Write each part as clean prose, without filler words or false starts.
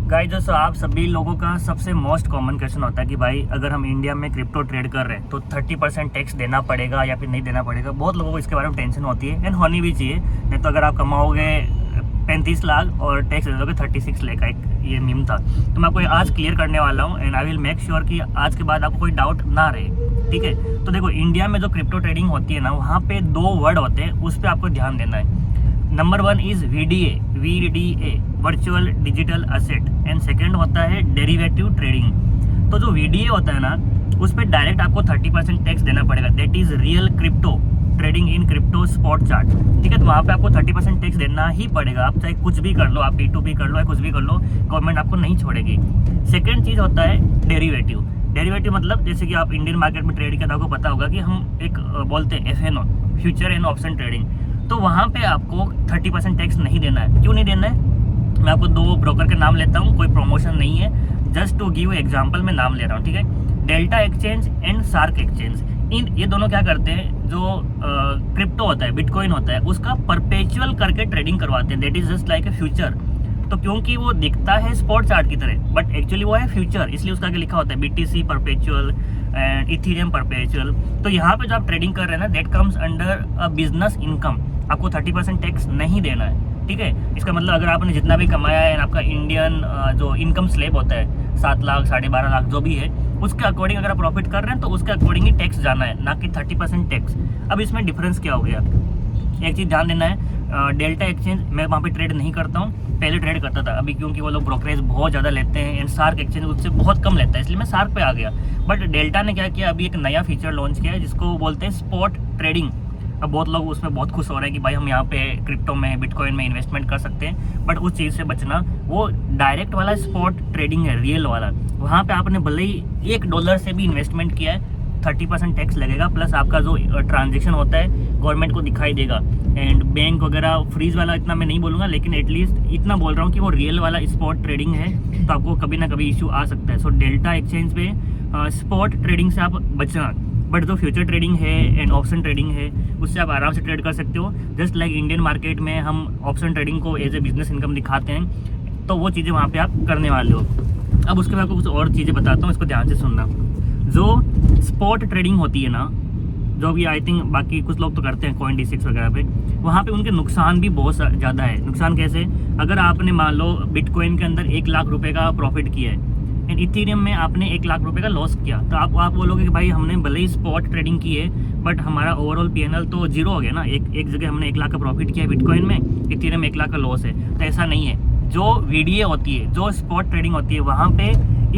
Guys दोस्तों, आप सभी लोगों का सबसे मोस्ट कॉमन क्वेश्चन होता है कि भाई अगर हम इंडिया में क्रिप्टो ट्रेड कर रहे हैं तो 30% टैक्स देना पड़ेगा या फिर नहीं देना पड़ेगा। बहुत लोगों को इसके बारे में टेंशन होती है एंड होनी भी चाहिए। नहीं तो अगर आप कमाओगे 35 लाख और टैक्स दे दोगे 36 लाख का, एक ये मीम था। तो मैं आपको आज क्लियर करने वाला हूँ and I will make sure कि आज के बाद आपको कोई डाउट ना रहे। ठीक है, तो देखो इंडिया में जो क्रिप्टो ट्रेडिंग होती है ना, वहाँ पे 2 वर्ड होते हैं, उस पर आपको ध्यान देना है। Number 1 is VDA virtual digital asset and second होता है डेरिवेटिव ट्रेडिंग। तो जो VDA होता है ना, उस पर डायरेक्ट आपको 30% टैक्स देना पड़ेगा। That is real crypto trading in crypto spot chart. ठीक है, तो वहाँ पे आपको 30% टैक्स देना ही पड़ेगा। आप चाहे कुछ भी कर लो, आप P2P कर लो या कुछ भी कर लो, गवर्नमेंट आपको नहीं छोड़ेगी। सेकेंड चीज़ होता है डेरिवेटिव मतलब जैसे कि आप इंडियन मार्केट में ट्रेड किया, आपको पता होगा कि हम एक बोलते हैं FNO, future and option trading. तो वहाँ पे आपको 30% टैक्स नहीं देना है। क्यों नहीं देना है? मैं आपको 2 ब्रोकर के नाम लेता हूँ, कोई प्रमोशन नहीं है, जस्ट टू गिव एग्जांपल मैं नाम ले रहा हूँ। ठीक है, Delta Exchange and Shark Exchange, ये दोनों क्या करते हैं, जो क्रिप्टो होता है, बिटकॉइन होता है, उसका परपेचुअल करके ट्रेडिंग करवाते हैं। That is just like a future. तो क्योंकि वो दिखता है स्पॉट चार्ट की तरह, बट एक्चुअली वो है फ्यूचर, इसलिए उसका आगे लिखा होता है BTC perpetual and Ethereum perpetual. तो यहाँ पे जो आप ट्रेडिंग कर रहे हैं ना, that comes under a business income. आपको 30% टैक्स नहीं देना है। ठीक है, इसका मतलब अगर आपने जितना भी कमाया है, आपका इंडियन जो इनकम स्लैब होता है 7 लाख 12.5 लाख जो भी है, उसके अकॉर्डिंग अगर आप प्रॉफिट कर रहे हैं तो उसके अकॉर्डिंग ही टैक्स जाना है, ना कि 30% टैक्स। अब इसमें डिफरेंस क्या हो गया, एक चीज़ ध्यान देना है। डेल्टा एक्सचेंज मैं वहाँ पे ट्रेड नहीं करता हूँ, पहले ट्रेड करता था, अभी क्योंकि वो लोग ब्रोकरेज बहुत ज़्यादा लेते हैं एंड सार्क एक्सचेंज उससे बहुत कम लेता है, इसलिए मैं सार्क पे आ गया। बट डेल्टा ने क्या किया, अभी एक नया फीचर लॉन्च किया है जिसको बोलते हैं स्पॉट ट्रेडिंग। अब बहुत लोग उसमें बहुत खुश हो रहे हैं कि भाई हम यहाँ पे क्रिप्टो में, बिटकॉइन में इन्वेस्टमेंट कर सकते हैं, बट उस चीज़ से बचना। वो डायरेक्ट वाला स्पॉट ट्रेडिंग है, रियल वाला। वहाँ पे आपने भले ही $1 से भी इन्वेस्टमेंट किया है, 30% टैक्स लगेगा, प्लस आपका जो ट्रांजेक्शन होता है गवर्नमेंट को दिखाई देगा। एंड बैंक वगैरह फ्रीज वाला इतना मैं नहीं बोलूँगा, लेकिन एटलीस्ट इतना बोल रहा हूँ कि वो रियल वाला स्पॉट ट्रेडिंग है, तो आपको कभी ना कभी इशू आ सकता है। सो डेल्टा एक्सचेंज पे स्पॉट ट्रेडिंग से आप बचना। बट जो फ्यूचर ट्रेडिंग है एंड ऑप्शन ट्रेडिंग है, उससे आप आराम से ट्रेड कर सकते हो। जस्ट लाइक इंडियन मार्केट में हम ऑप्शन ट्रेडिंग को एज ए बिजनेस इनकम दिखाते हैं, तो वो चीज़ें वहाँ पे आप करने वाले हो। अब उसके बाद आपको कुछ और चीज़ें बताता हूँ, इसको ध्यान से सुनना। जो स्पॉट ट्रेडिंग होती है ना, जो भी आई थिंक बाकी कुछ लोग तो करते हैं CoinDesk वगैरह पे, वहाँ पे उनके नुकसान भी बहुत ज़्यादा है। नुकसान कैसे? अगर आपने मान लो बिटकॉइन के अंदर 1 लाख रुपए का प्रॉफिट किया है एंड इथेरियम में आपने 1 लाख रुपए का लॉस किया, तो आप बोलोगे कि भाई हमने भले ही स्पॉट ट्रेडिंग की है, बट हमारा ओवरऑल PNL तो जीरो हो गया ना। एक जगह हमने 1 लाख का प्रॉफिट किया है बिटकॉइन में, इथेरियम में 1 लाख का लॉस है। तो ऐसा नहीं है। जो VDA होती है, जो स्पॉट ट्रेडिंग होती है, वहाँ पे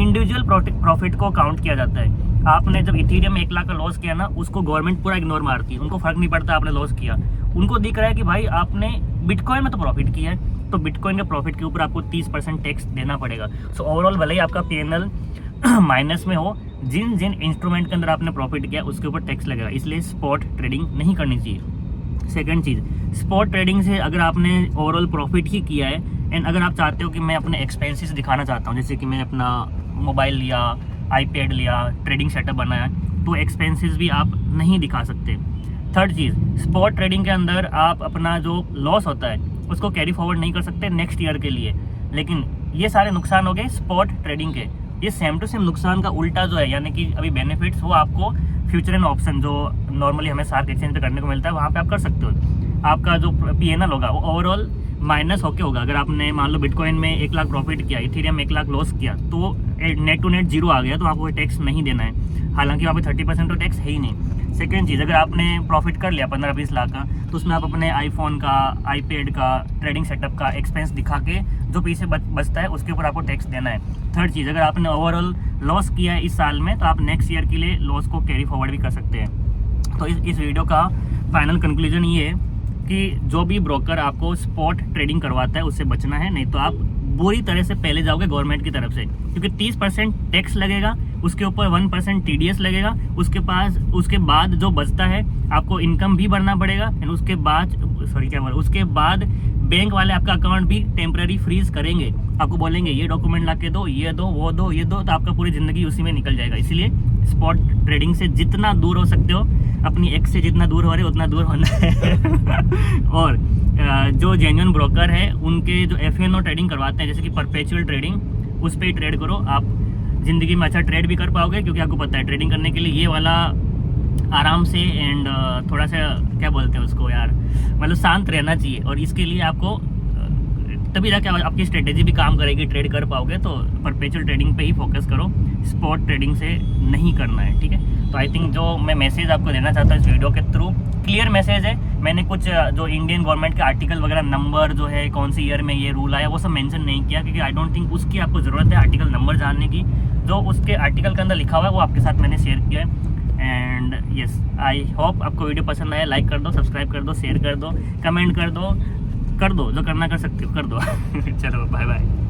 इंडिविजुअल प्रॉफिट को काउंट किया जाता है। आपने जब इथेरियम में 1 लाख का लॉस किया ना, उसको गवर्नमेंट पूरा इग्नोर मारती है, उनको फर्क नहीं पड़ता आपने लॉस किया। उनको दिख रहा है कि भाई आपने बिटकॉइन में तो प्रॉफिट किया है, तो बिटकॉइन के प्रॉफिट के ऊपर आपको 30% टैक्स देना पड़ेगा। सो ओवरऑल भले ही आपका PNL माइनस में हो, जिन जिन इंस्ट्रूमेंट के अंदर आपने प्रॉफिट किया उसके ऊपर टैक्स लगेगा, इसलिए स्पॉट ट्रेडिंग नहीं करनी चाहिए। सेकंड चीज़, स्पॉट ट्रेडिंग से अगर आपने ओवरऑल प्रॉफिट ही किया है एंड अगर आप चाहते हो कि मैं अपने एक्सपेंसेस दिखाना चाहता हूँ, जैसे कि मैं अपना मोबाइल लिया, iPad लिया, ट्रेडिंग सेटअप बनाया, तो एक्सपेंसेस भी आप नहीं दिखा सकते। थर्ड चीज़, स्पॉट ट्रेडिंग के अंदर आप अपना जो लॉस होता है उसको कैरी फॉरवर्ड नहीं कर सकते नेक्स्ट ईयर के लिए। लेकिन ये सारे नुकसान हो गए स्पॉट ट्रेडिंग के। ये सेम टू सेम नुकसान का उल्टा जो है, यानी कि अभी बेनिफिट्स वो आपको फ्यूचर एंड ऑप्शन जो नॉर्मली हमें सार्क एक्सचेंज पे करने को मिलता है, वहाँ पे आप कर सकते हो। आपका जो PNL होगा वो ओवरऑल माइनस होके होगा। अगर आपने मान लो बिटकॉइन में 1 लाख प्रॉफिट किया, इथेरियम में 1 लाख लॉस किया, तो नेट टू नेट जीरो आ गया, तो आपको टैक्स नहीं देना है। हालांकि वहाँ पे 30% तो टैक्स है ही नहीं। सेकेंड चीज़, अगर आपने प्रॉफिट कर लिया 15-20 लाख का, तो उसमें आप अपने iPhone का, iPad का, ट्रेडिंग सेटअप का एक्सपेंस दिखा के जो पीछे बचता है उसके ऊपर आपको टैक्स देना है। थर्ड चीज़, अगर आपने ओवरऑल लॉस किया है इस साल में, तो आप नेक्स्ट ईयर के लिए लॉस को कैरी फॉरवर्ड भी कर सकते हैं। तो इस वीडियो का फाइनल कंक्लूजन ये है कि जो भी ब्रोकर आपको स्पॉट ट्रेडिंग करवाता है उससे बचना है, नहीं तो आप बुरी तरह से पहले जाओगे गवर्नमेंट की तरफ से, क्योंकि 30% टैक्स लगेगा, उसके ऊपर 1% TDS लगेगा, उसके बाद जो बचता है आपको इनकम भी भरना पड़ेगा एंड उसके बाद बैंक वाले आपका अकाउंट भी टेम्पररी फ्रीज करेंगे। आपको बोलेंगे ये डॉक्यूमेंट ला के दो, ये दो, वो दो, ये दो, तो आपका पूरी ज़िंदगी उसी में निकल जाएगा। इसलिए स्पॉट ट्रेडिंग से जितना दूर हो सकते हो, अपनी एक्स से जितना दूर हो रहे उतना दूर होना है। और जो जेन्युइन ब्रोकर है उनके जो FNO ट्रेडिंग करवाते हैं, जैसे कि परपेचुअल ट्रेडिंग, उस पर ही ट्रेड करो। आप ज़िंदगी में अच्छा ट्रेड भी कर पाओगे, क्योंकि आपको पता है ट्रेडिंग करने के लिए ये वाला आराम से एंड थोड़ा सा क्या बोलते हैं उसको यार, मतलब शांत रहना चाहिए। और इसके लिए आपको तभी जाके आपकी स्ट्रेटेजी भी काम करेगी, ट्रेड कर पाओगे। तो परपेचुअल ट्रेडिंग पे ही फोकस करो, स्पॉट ट्रेडिंग से नहीं करना है, ठीक है। तो आई थिंक जो मैं मैसेज आपको देना चाहता हूँ इस वीडियो के थ्रू, क्लियर मैसेज है। मैंने कुछ जो इंडियन गवर्नमेंट के आर्टिकल वगैरह नंबर जो है कौन सी ईयर में ये रूल आया वो सब मेंशन नहीं किया, क्योंकि आई डोंट थिंक उसकी आपको ज़रूरत है आर्टिकल नंबर जानने की। जो उसके आर्टिकल के अंदर लिखा हुआ है वो आपके साथ मैंने शेयर किया है। एंड यस, आई होप आपको वीडियो पसंद आया। लाइक कर दो, सब्सक्राइब कर दो, शेयर कर दो, कमेंट कर दो, जो करना कर सकते हो कर दो। चलो बाय बाय।